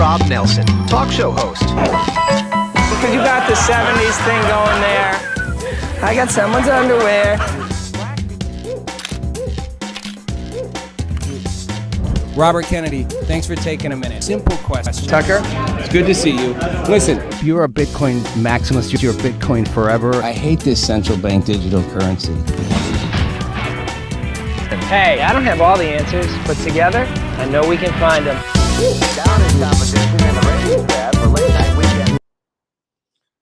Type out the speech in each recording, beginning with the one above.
Rob Nelson, talk show host. Because you got the 70s thing going there. I got someone's underwear. Robert Kennedy, thanks for taking a minute. Simple question. Tucker? It's good to see you. Listen, You're a Bitcoin maximalist. You're Bitcoin forever. I hate this central bank digital currency. Hey, I don't have all the answers, but together, I know we can find them.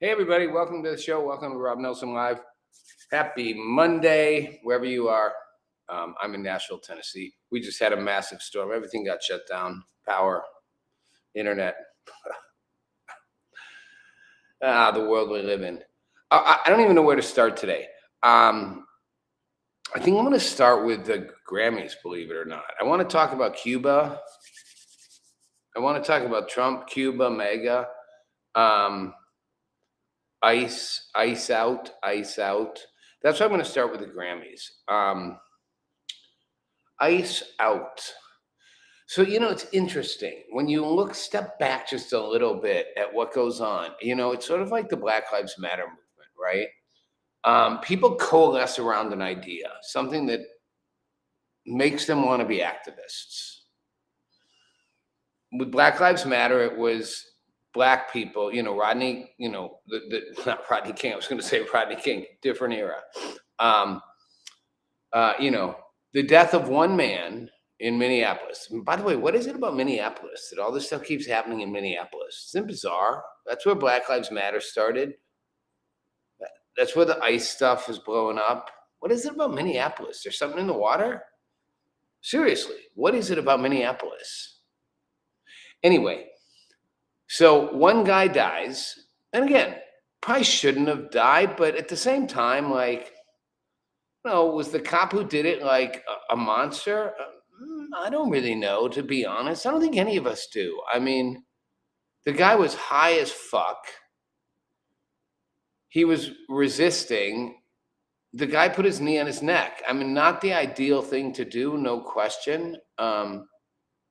Hey everybody, welcome to the show. Welcome to Rob Nelson Live. Happy Monday, wherever you are. I'm in Nashville, Tennessee. We just had a massive storm. Everything got shut down. Power, internet. The world we live in. I don't even know where to start today. I think I'm going to start with the Grammys, believe it or not. I want to talk about Cuba. I want to talk about Trump, Cuba, MAGA, ICE out. That's why I'm going to start with the Grammys. ICE out. So, it's interesting. When you step back just a little bit at what goes on, it's sort of like the Black Lives Matter movement, right? People coalesce around an idea, something that makes them want to be activists. With Black Lives Matter, it was Black people, Rodney, not Rodney King, I was going to say Rodney King, different era. The death of one man in Minneapolis. And by the way, what is it about Minneapolis that all this stuff keeps happening in Minneapolis? Isn't it bizarre? That's where Black Lives Matter started. That's where the ICE stuff is blowing up. What is it about Minneapolis? There's something in the water? Seriously, what is it about Minneapolis? Anyway, so one guy dies, and again, probably shouldn't have died, but at the same time, was the cop who did it like a monster? I don't really know, to be honest. I don't think any of us do. I mean, the guy was high as fuck. He was resisting. The guy put his knee on his neck. I mean, not the ideal thing to do, no question.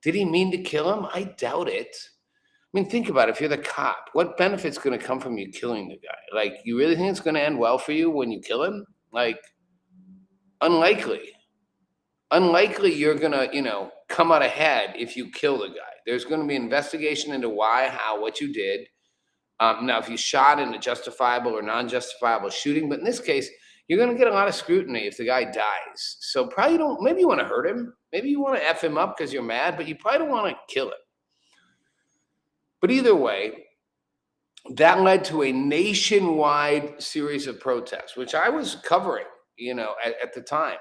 Did he mean to kill him? I doubt it. I mean, think about it. If you're the cop, what benefit's going to come from you killing the guy? You really think it's going to end well for you when you kill him? Unlikely. Unlikely you're going to, come out ahead if you kill the guy. There's going to be an investigation into why, how, what you did. Now, if you shot in a justifiable or non-justifiable shooting, but in this case, you're going to get a lot of scrutiny if the guy dies. So probably maybe you want to hurt him. Maybe you want to F him up because you're mad, but you probably don't want to kill him. But either way, that led to a nationwide series of protests, which I was covering, at the time.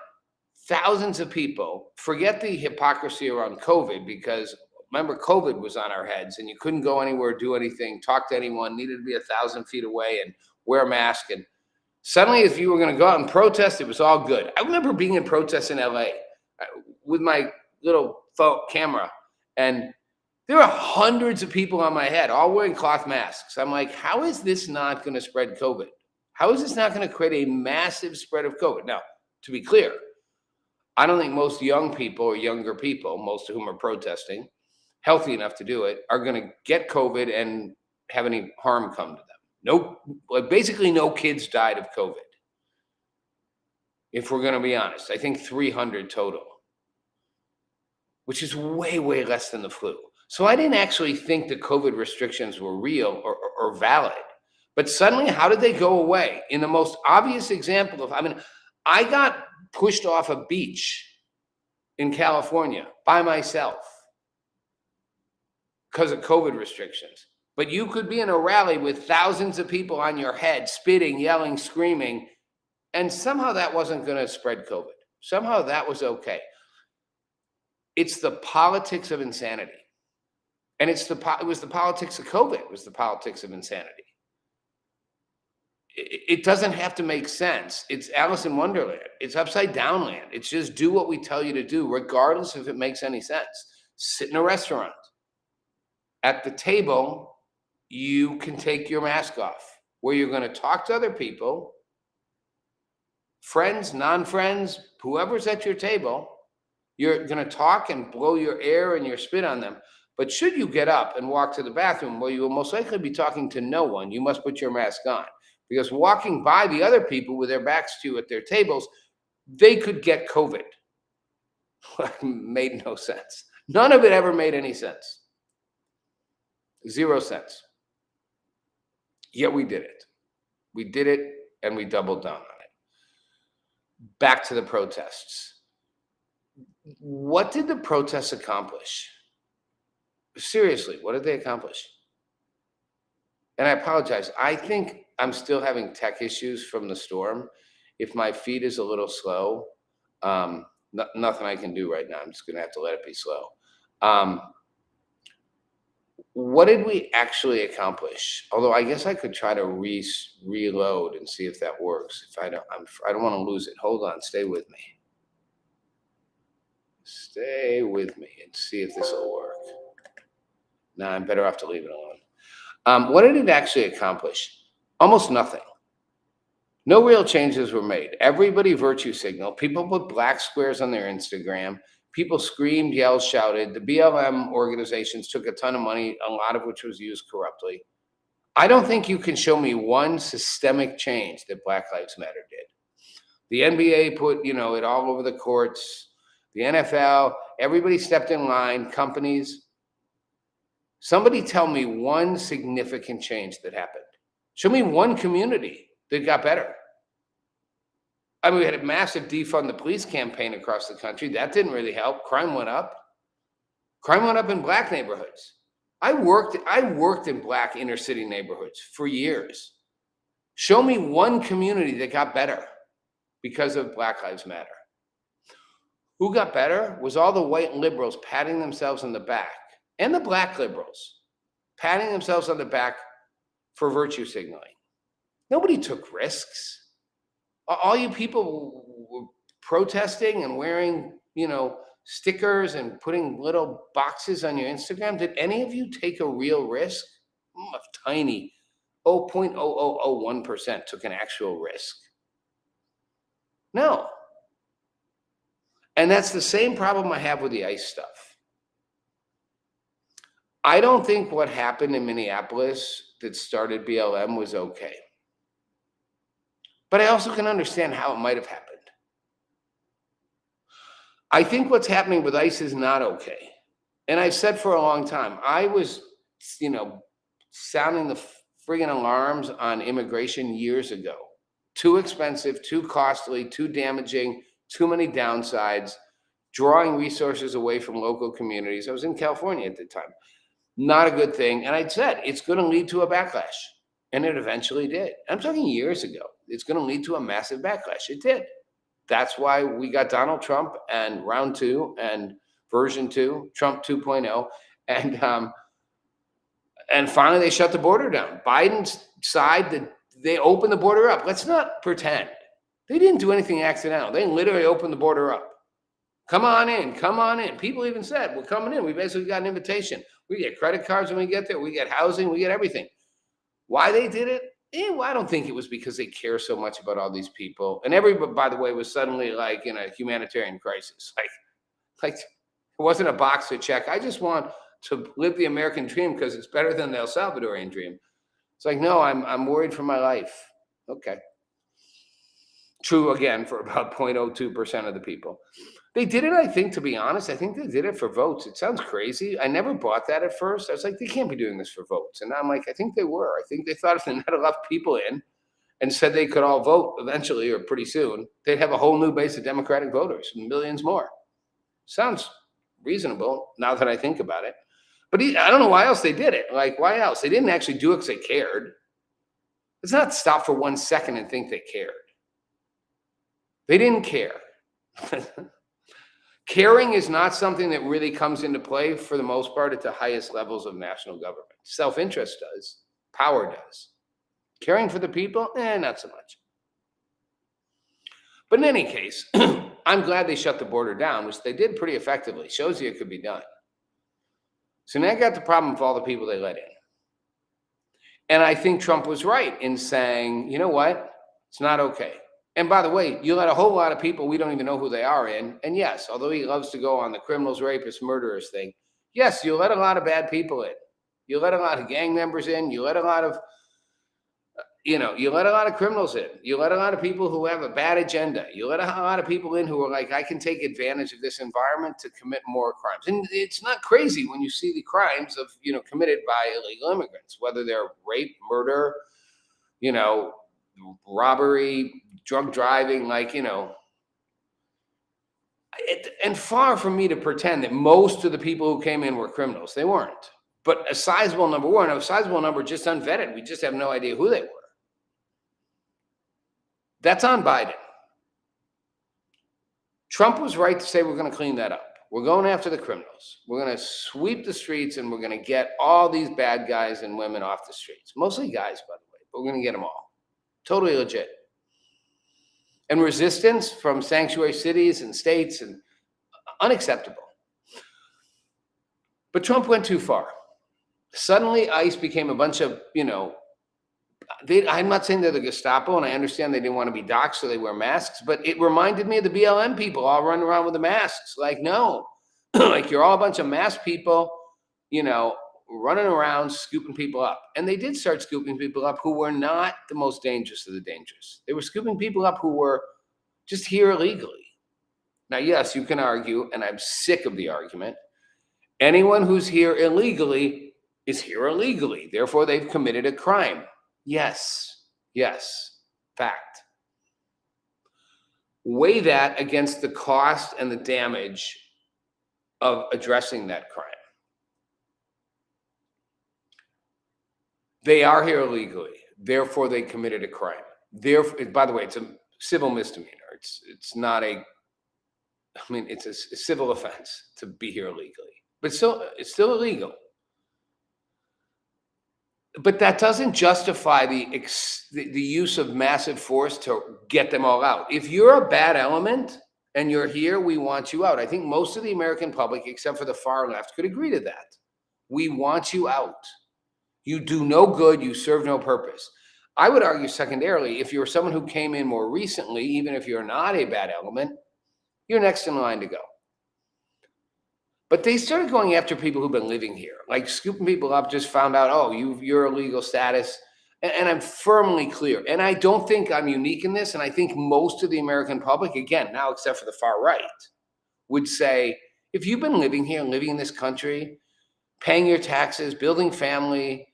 Thousands of people, forget the hypocrisy around COVID, because remember, COVID was on our heads and you couldn't go anywhere, do anything, talk to anyone, needed to be 1,000 feet away and wear a mask. And suddenly, if you were going to go out and protest, it was all good. I remember being in protests in LA with my little phone camera, and there were hundreds of people on my head, all wearing cloth masks. I'm like, how is this not going to spread COVID? How is this not going to create a massive spread of COVID? Now, to be clear, I don't think most young people or younger people, most of whom are protesting, healthy enough to do it, are going to get COVID and have any harm come to them. Basically no kids died of COVID. If we're going to be honest, I think 300 total, which is way, way less than the flu. So I didn't actually think the COVID restrictions were real or valid. But suddenly, how did they go away? In the most obvious example I got pushed off a beach in California by myself because of COVID restrictions. But you could be in a rally with thousands of people on your head, spitting, yelling, screaming, and somehow that wasn't going to spread COVID. Somehow that was okay. It's the politics of insanity. And it was the politics of COVID. It was the politics of insanity. It doesn't have to make sense. It's Alice in Wonderland. It's upside down land. It's just do what we tell you to do, regardless if it makes any sense. Sit in a restaurant. At the table, you can take your mask off, where you're going to talk to other people, friends, non-friends, whoever's at your table. You're going to talk and blow your air and your spit on them. But should you get up and walk to the bathroom, well, you will most likely be talking to no one. You must put your mask on, because walking by the other people with their backs to you at their tables, they could get COVID. Made no sense. None of it ever made any sense. 0 cents. Yet we did it. We did it, and we doubled down on it. Back to the protests. What did the protests accomplish? Seriously, what did they accomplish? And I apologize. I think I'm still having tech issues from the storm. If my feed is a little slow, nothing I can do right now. I'm just going to have to let it be slow. What did we actually accomplish? Although I guess I could try to reload and see if that works. If I don't want to lose it. Hold on. Stay with me. Stay with me and see if this will work. No, I'm better off to leave it alone. What did it actually accomplish? Almost nothing. No real changes were made. Everybody virtue signaled. People put black squares on their Instagram. People screamed, yelled, shouted. The BLM organizations took a ton of money, a lot of which was used corruptly. I don't think you can show me one systemic change that Black Lives Matter did. The NBA put, it all over the courts. The NFL, everybody stepped in line, companies. Somebody tell me one significant change that happened. Show me one community that got better. I mean, we had a massive defund the police campaign across the country. That didn't really help. Crime went up. Crime went up in Black neighborhoods. I worked in Black inner city neighborhoods for years. Show me one community that got better because of Black Lives Matter. Who got better was all the white liberals patting themselves on the back, and the Black liberals patting themselves on the back for virtue signaling. Nobody took risks. All you people were protesting and wearing, stickers and putting little boxes on your Instagram. Did any of you take a real risk? A tiny 0.0001% took an actual risk. No. And that's the same problem I have with the ICE stuff. I don't think what happened in Minneapolis that started BLM was okay. But I also can understand how it might have happened. I think what's happening with ICE is not okay. And I've said for a long time, I was, sounding the friggin' alarms on immigration years ago. Too expensive, too costly, too damaging, too many downsides, drawing resources away from local communities. I was in California at the time. Not a good thing. And I said, it's going to lead to a backlash. And it eventually did. I'm talking years ago. It's going to lead to a massive backlash. It did. That's why we got Donald Trump and round 2 and version 2, Trump 2.0. And finally, they shut the border down. Biden's side, they opened the border up. Let's not pretend. They didn't do anything accidental. They literally opened the border up. Come on in, come on in. People even said, we're coming in. We basically got an invitation. We get credit cards when we get there. We get housing. We get everything. Why they did it? Well, I don't think it was because they care so much about all these people. And everybody, by the way, was suddenly like in a humanitarian crisis. Like it wasn't a box to check. I just want to live the American dream because it's better than the El Salvadorian dream. It's like, no, I'm worried for my life. Okay. True again for about 0.02% of the people. They did it, I think, to be honest. I think they did it for votes. It sounds crazy. I never bought that at first. I was like, they can't be doing this for votes. And I'm like, I think they were. I think they thought if they let enough people in and said they could all vote eventually or pretty soon, they'd have a whole new base of Democratic voters, millions more. Sounds reasonable now that I think about it. But I don't know why else they did it. Like, why else? They didn't actually do it because they cared. Let's not stop for 1 second and think they cared. They didn't care. Caring is not something that really comes into play for the most part at the highest levels of national government. Self-interest does. Power does. Caring for the people? Not so much. But in any case, I'm glad they shut the border down, which they did pretty effectively. Shows you it could be done. So now I got the problem of all the people they let in. And I think Trump was right in saying, you know what? It's not okay. And by the way, you let a whole lot of people we don't even know who they are in. And yes, although he loves to go on the criminals, rapists, murderers thing, Yes, you let a lot of bad people in. You let a lot of gang members in. You let a lot of, you let a lot of criminals in. You let a lot of people who have a bad agenda. You let a lot of people in who are like, I can take advantage of this environment to commit more crimes. And it's not crazy when you see the crimes of, committed by illegal immigrants, whether they're rape, murder, robbery, drug driving, and far from me to pretend that most of the people who came in were criminals. They weren't. But a sizable number were, and a sizable number just unvetted. We just have no idea who they were. That's on Biden. Trump was right to say we're going to clean that up. We're going after the criminals. We're going to sweep the streets, and we're going to get all these bad guys and women off the streets. Mostly guys, by the way, but we're going to get them all. Totally legit. And resistance from sanctuary cities and states and unacceptable. But Trump went too far. Suddenly, ICE became a bunch of, I'm not saying they're the Gestapo, and I understand they didn't want to be doxxed, so they wear masks, but it reminded me of the BLM people all running around with the masks. Like, no, like you're all a bunch of masked people, running around scooping people up. And they did start scooping people up who were not the most dangerous of the dangerous. They were scooping people up who were just here illegally. Now, yes, you can argue, and I'm sick of the argument, anyone who's here illegally is here illegally. Therefore, they've committed a crime. Yes, fact. Weigh that against the cost and the damage of addressing that crime. They are here illegally. Therefore, they committed a crime. Therefore, by the way, it's a civil misdemeanor. It's not it's a civil offense to be here illegally. But it's still illegal. But that doesn't justify the use of massive force to get them all out. If you're a bad element and you're here, we want you out. I think most of the American public, except for the far left, could agree to that. We want you out. You do no good. You serve no purpose. I would argue secondarily, if you're someone who came in more recently, even if you're not a bad element, you're next in line to go. But they started going after people who've been living here, like scooping people up, just found out, oh, your illegal status. And I'm firmly clear. And I don't think I'm unique in this. And I think most of the American public, again, now except for the far right, would say, if you've been living here, living in this country, paying your taxes, building family,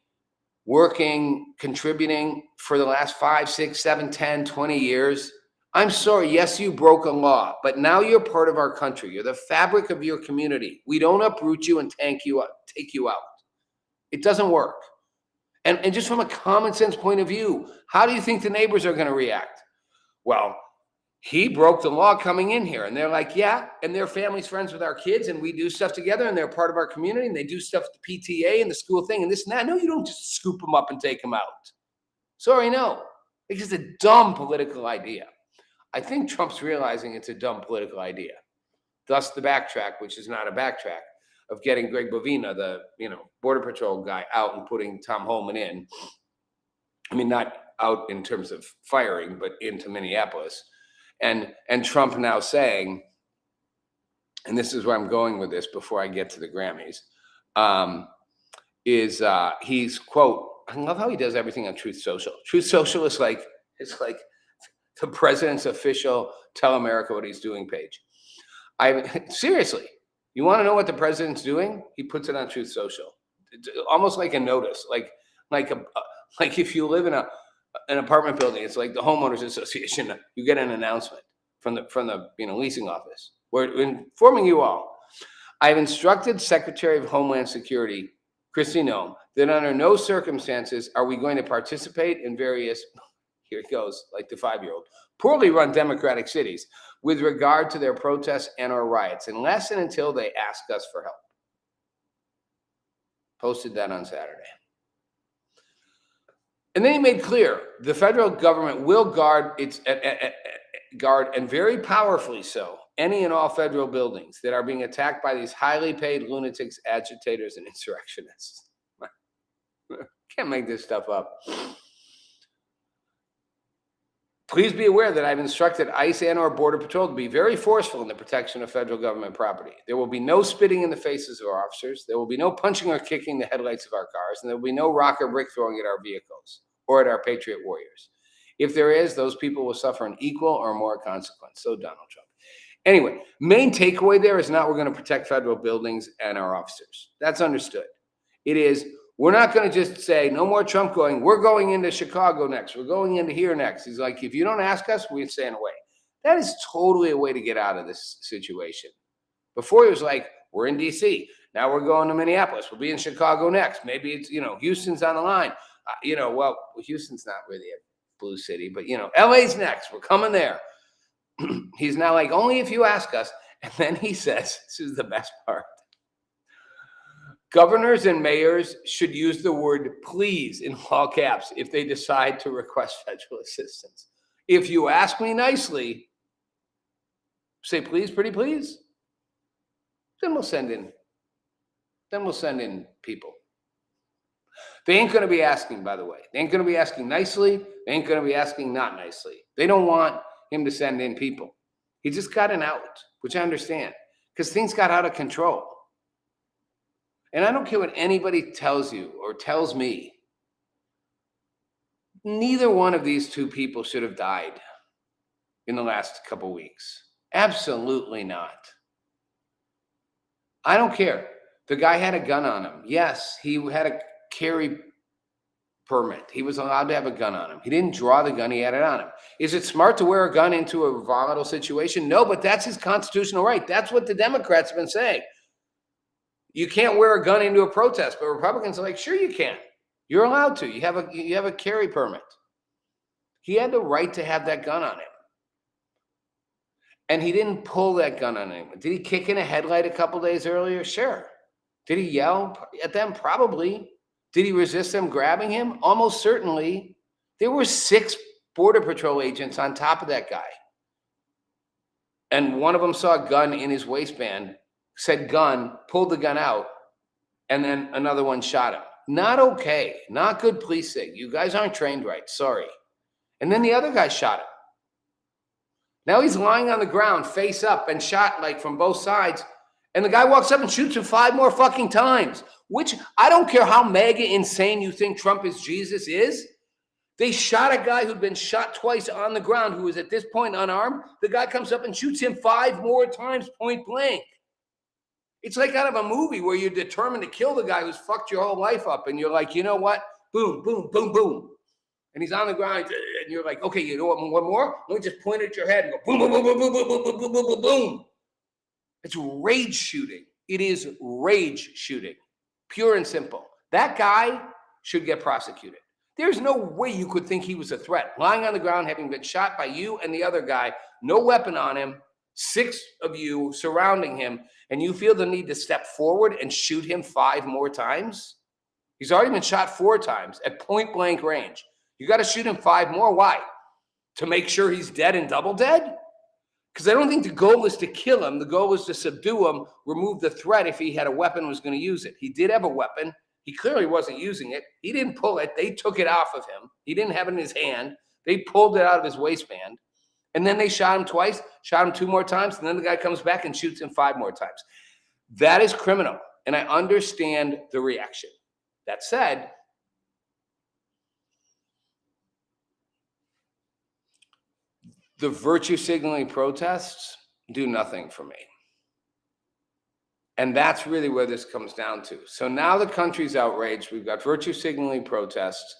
working, contributing for the last 5, 6, 7, 10, 20 years, I'm sorry, yes, you broke a law, but now you're part of our country. You're the fabric of your community. We don't uproot you and take you out. It doesn't work. And just from a common sense point of view, how do you think the neighbors are going to react? Well, he broke the law coming in here. And they're like, yeah, and their family's friends with our kids, and we do stuff together, and they're part of our community, and they do stuff with the PTA and the school thing and this and that. No, you don't just scoop them up and take them out. Sorry, no. It's just a dumb political idea. I think Trump's realizing it's a dumb political idea. Thus the backtrack, which is not a backtrack, of getting Greg Bovina, the Border Patrol guy, out and putting Tom Holman in. I mean, not out in terms of firing, but into Minneapolis. And Trump now saying, and this is where I'm going with this before I get to the Grammys, he's, quote, I love how he does everything on Truth Social. Truth Social is like, it's like the president's official tell America what he's doing page. Seriously, you want to know what the president's doing? He puts it on Truth Social. It's almost like a notice, like if you live in an apartment building, it's like the homeowners association. You get an announcement from the leasing office. We're informing you all. I've instructed Secretary of Homeland Security Kristi Noem that under no circumstances are we going to participate in various, here it goes, like the 5-year-old, poorly run Democratic cities with regard to their protests and or riots, unless and until they ask us for help. Posted that on Saturday. And then he made clear the federal government will guard and very powerfully so, any and all federal buildings that are being attacked by these highly paid lunatics, agitators, and insurrectionists. Can't make this stuff up. Please be aware that I've instructed ICE and or Border Patrol to be very forceful in the protection of federal government property. There will be no spitting in the faces of our officers. There will be no punching or kicking the headlights of our cars, and there will be no rock or brick throwing at our vehicles or at our Patriot warriors. If there is, those people will suffer an equal or more consequence. So Donald Trump. Anyway, main takeaway there is not we're going to protect federal buildings and our officers. That's understood. It is, we're not going to just say, no more Trump going, we're going into Chicago next. We're going into here next. He's like, if you don't ask us, we're staying away. That is totally a way to get out of this situation. Before he was like, we're in DC. Now we're going to Minneapolis. We'll be in Chicago next. Maybe it's, Houston's on the line. Well, Houston's not really a blue city, but, LA's next. We're coming there. He's now like, only if you ask us. And then he says, this is the best part. Governors and mayors should use the word please in all caps if they decide to request federal assistance. If you ask me nicely, say please, pretty please, then we'll send in people. They ain't going to be asking, by the way. They ain't going to be asking nicely. They ain't going to be asking not nicely. They don't want him to send in people. He just got an out, which I understand, because things got out of control. And I don't care what anybody tells you or tells me. Neither one of these two people should have died in the last couple of weeks. Absolutely not. I don't care. The guy had a gun on him. Yes, he had a carry permit. He was allowed to have a gun on him. He didn't draw the gun. He had it on him. Is it smart to wear a gun into a volatile situation? No, but that's his constitutional right. That's what the Democrats have been saying. You can't wear a gun into a protest, but Republicans are like, sure you can. You're allowed to. You have a carry permit. He had the right to have that gun on him. And he didn't pull that gun on him. Did he kick in a headlight a couple days earlier? Sure. Did he yell at them? Probably. Did he resist them grabbing him? Almost certainly. There were 6 Border Patrol agents on top of that guy. And one of them saw a gun in his waistband, said gun, pulled the gun out, and then another one shot him. Not okay. Not good policing. You guys aren't trained right. Sorry. And then the other guy shot him. Now he's lying on the ground, face up, and shot like from both sides. And the guy walks up and shoots him 5 more fucking times, which I don't care how mega insane you think Trump is Jesus is. They shot a guy who'd been shot twice on the ground, who was at this point unarmed. The guy comes up and shoots him 5 more times point blank. It's like out of a movie where you're determined to kill the guy who's fucked your whole life up. And you're like, you know what? Boom, boom, boom, boom. And he's on the ground and you're like, okay, you know what? One more? Let me just point at your head and go boom, boom, boom, boom, boom, boom, boom, boom, boom, boom, boom. It's rage shooting. It is rage shooting. Pure and simple. That guy should get prosecuted. There's no way you could think he was a threat. Lying on the ground, having been shot by you and the other guy, no weapon on him, 6 of you surrounding him, and you feel the need to step forward and shoot him 5 more times? He's already been shot 4 times at point blank range. You got to shoot him 5 more. Why? To make sure he's dead and double dead? Because I don't think the goal is to kill him. The goal is to subdue him, remove the threat if he had a weapon, was going to use it. He did have a weapon. He clearly wasn't using it. He didn't pull it. They took it off of him. He didn't have it in his hand. They pulled it out of his waistband. And then they shot him twice, shot him 2 more times, and then the guy comes back and shoots him 5 more times. That is criminal, and I understand the reaction. That said, the virtue signaling protests do nothing for me. And that's really where this comes down to. So now the country's outraged. We've got virtue signaling protests,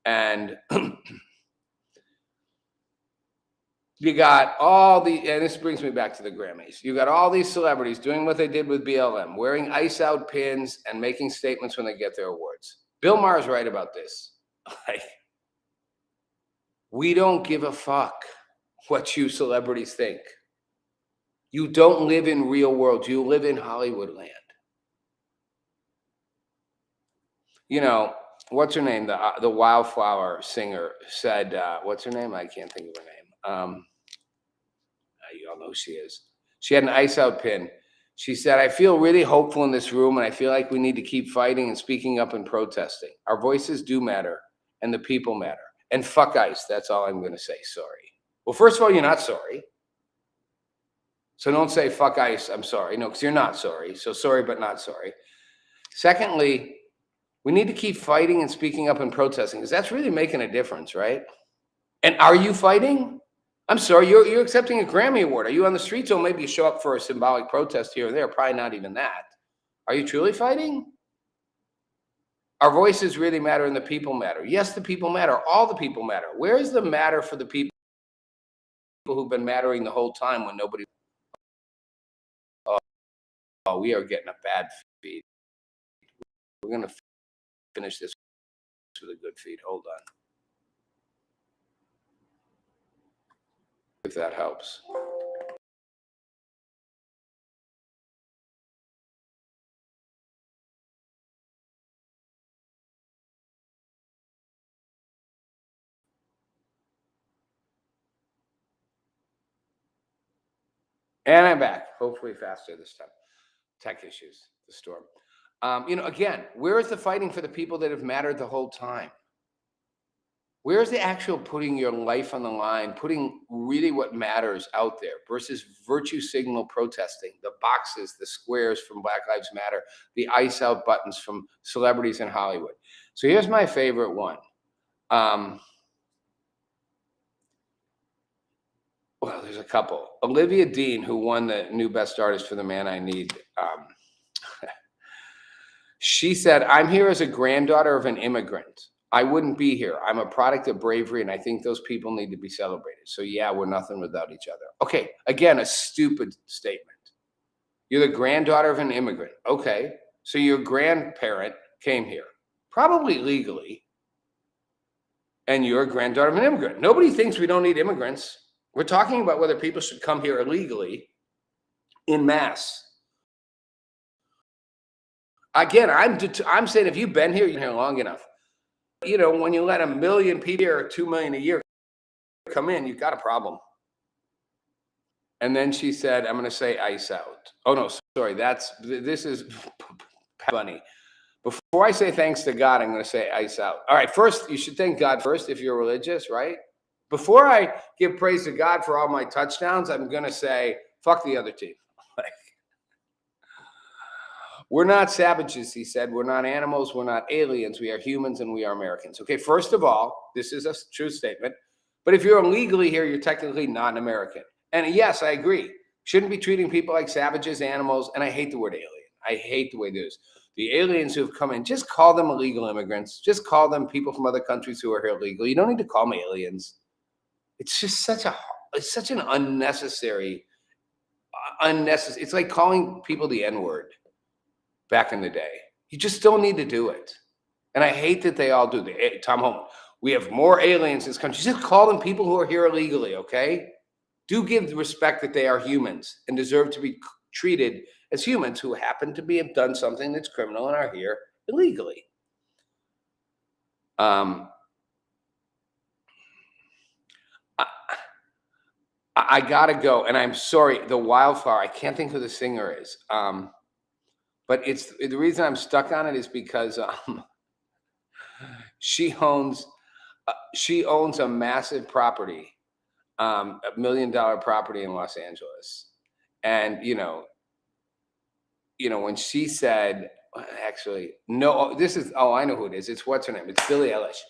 and you got all the, and this brings me back to the Grammys. You got all these celebrities doing what they did with BLM, wearing ice out pins and making statements when they get their awards. Bill Maher's right about this. Like, we don't give a fuck what you celebrities think. You don't live in real world. You live in Hollywood land. You know, what's her name? The Wildflower singer said, what's her name? I can't think of her name. You all know who she is. She had an ice out pin. She said, I feel really hopeful in this room, and I feel like we need to keep fighting and speaking up and protesting. Our voices do matter, and the people matter. And fuck ICE. That's all I'm going to say. Sorry. Well, first of all, you're not sorry. So don't say, fuck ICE, I'm sorry. No, because you're not sorry. So sorry, but not sorry. Secondly, we need to keep fighting and speaking up and protesting, because that's really making a difference, right? And are you fighting? I'm sorry, you're accepting a Grammy Award. Are you on the streets? Or maybe you show up for a symbolic protest here and there, probably not even that. Are you truly fighting? Our voices really matter and the people matter. Yes, the people matter. All the people matter. Where is the matter for the people who've been mattering the whole time when nobody? Oh, we are getting a bad feed. We're going to finish this with a good feed. Hold on. If that helps. And I'm back, hopefully faster this time. Tech issues, the storm. Again, where is the fighting for the people that have mattered the whole time? Where is the actual putting your life on the line, putting really what matters out there versus virtue signal protesting, the boxes, the squares from Black Lives Matter, the ice out buttons from celebrities in Hollywood. So here's my favorite one. Well, there's a couple. Olivia Dean, who won the new Best Artist for The Man I Need. She said, I'm here as a granddaughter of an immigrant. I wouldn't be here. I'm a product of bravery, and I think those people need to be celebrated. So yeah, we're nothing without each other. Okay, again, a stupid statement. You're the granddaughter of an immigrant. Okay, so your grandparent came here, probably legally, and you're a granddaughter of an immigrant. Nobody thinks we don't need immigrants. We're talking about whether people should come here illegally in mass. Again, I'm saying if you've been here, you're here long enough. When you let 1 million people or 2 million a year come in, you've got a problem. And then she said, I'm going to say ice out. Oh, no, sorry. This is funny. Before I say thanks to God, I'm going to say ice out. All right, first, you should thank God first if you're religious, right? Before I give praise to God for all my touchdowns, I'm going to say, fuck the other team. We're not savages, he said. We're not animals. We're not aliens. We are humans and we are Americans. Okay, first of all, this is a true statement. But if you're illegally here, you're technically not an American. And yes, I agree. Shouldn't be treating people like savages, animals. And I hate the word alien. I hate the way it is. The aliens who have come in, just call them illegal immigrants. Just call them people from other countries who are here illegally. You don't need to call them aliens. It's just such an unnecessary. It's like calling people the N-word. Back in the day, you just don't need to do it. And I hate that they all do. Tom Holman, we have more aliens in this country. Just call them people who are here illegally, okay? Do give the respect that they are humans and deserve to be treated as humans who happen to have done something that's criminal and are here illegally. I gotta go, and I'm sorry, the Wildflower, I can't think who the singer is. But the reason I'm stuck on it is because she owns a massive property, $1 million property in Los Angeles. And, when she said, actually, no, I know who it is. It's what's her name? It's Billie Eilish.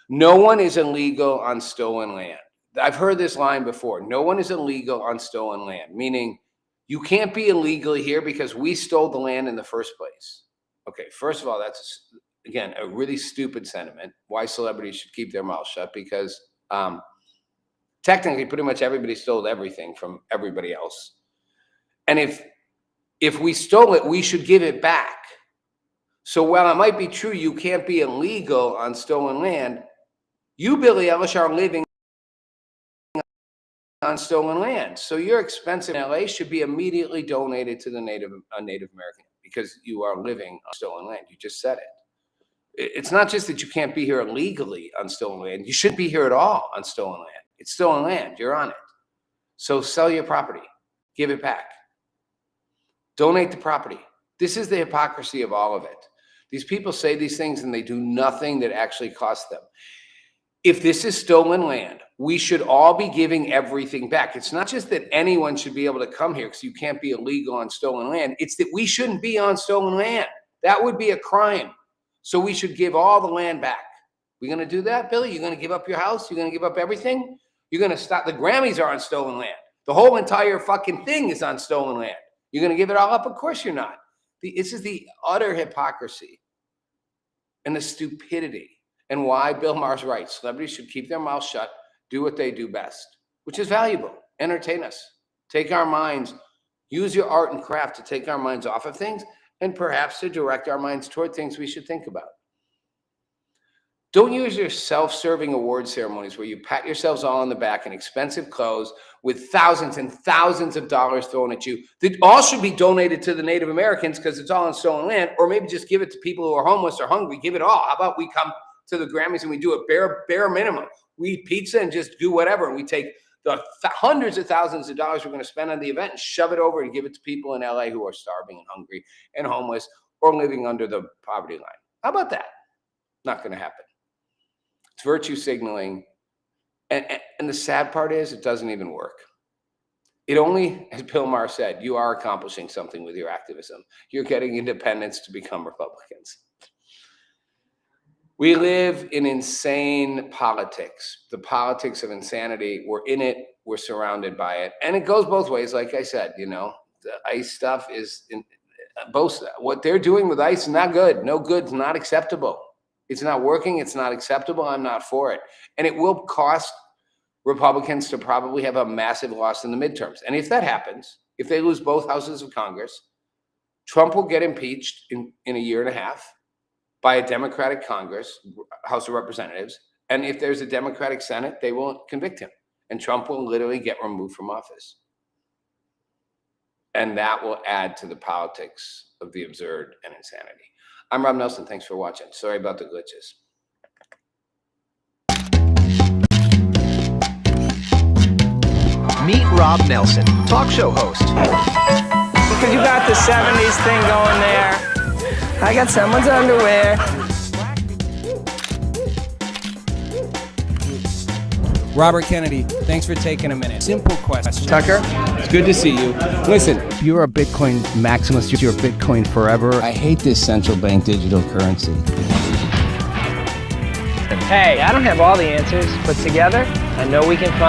No one is illegal on stolen land. I've heard this line before. No one is illegal on stolen land, meaning you can't be illegally here because we stole the land in the first place. Okay, first of all, that's, again, a really stupid sentiment. Why celebrities should keep their mouth shut, because technically pretty much everybody stole everything from everybody else. And if we stole it, we should give it back. So while it might be true you can't be illegal on stolen land, you, Billie Eilish, are living on stolen land. So your expense in LA should be immediately donated to the Native American, because you are living on stolen land. You just said it. It's not just that you can't be here illegally on stolen land. You shouldn't be here at all on stolen land. It's stolen land. You're on it. So sell your property. Give it back. Donate the property. This is the hypocrisy of all of it. These people say these things and they do nothing that actually costs them. if this is stolen land, we should all be giving everything back. It's not just that anyone should be able to come here because you can't be illegal on stolen land. It's that we shouldn't be on stolen land. That would be a crime. So we should give all the land back. We going to do that, Billy? You're going to give up your house? You're going to give up everything? You're going to stop. The Grammys are on stolen land. The whole entire fucking thing is on stolen land. You're going to give it all up? Of course you're not. This is the utter hypocrisy and the stupidity, and why Bill Maher's right. Celebrities should keep their mouths shut, do what they do best, which is valuable. Entertain us. Take our minds, use your art and craft to take our minds off of things and perhaps to direct our minds toward things we should think about. Don't use your self-serving award ceremonies where you pat yourselves all on the back in expensive clothes with thousands and thousands of dollars thrown at you that all should be donated to the Native Americans because it's all on stolen land, or maybe just give it to people who are homeless or hungry. Give it all. How about we come to the Grammys and we do a bare minimum? We eat pizza and just do whatever. And we take the hundreds of thousands of dollars we're going to spend on the event and shove it over and give it to people in LA who are starving and hungry and homeless or living under the poverty line. How about that? Not going to happen. It's virtue signaling. And the sad part is it doesn't even work. It only, as Bill Maher said, you are accomplishing something with your activism. You're getting independents to become Republicans. We live in insane politics, the politics of insanity. We're in it. We're surrounded by it. And it goes both ways. Like I said, you know, the ICE stuff is both. What they're doing with ICE is not good. No good. It's not acceptable. It's not working. It's not acceptable. I'm not for it. And it will cost Republicans to probably have a massive loss in the midterms. And if that happens, if they lose both houses of Congress, Trump will get impeached in a year and a half by a Democratic Congress, House of Representatives. And if there's a Democratic Senate, they will convict him. And Trump will literally get removed from office. And that will add to the politics of the absurd and insanity. I'm Rob Nelson. Thanks for watching. Sorry about the glitches. Meet Rob Nelson, talk show host. Because you got the 70s thing going there. I got someone's underwear. Robert Kennedy, thanks for taking a minute. Simple question. Tucker, It's good to see you. Listen, you're a Bitcoin maximalist. You're Bitcoin forever. I hate this central bank digital currency. Hey, I don't have all the answers, but together, I know we can find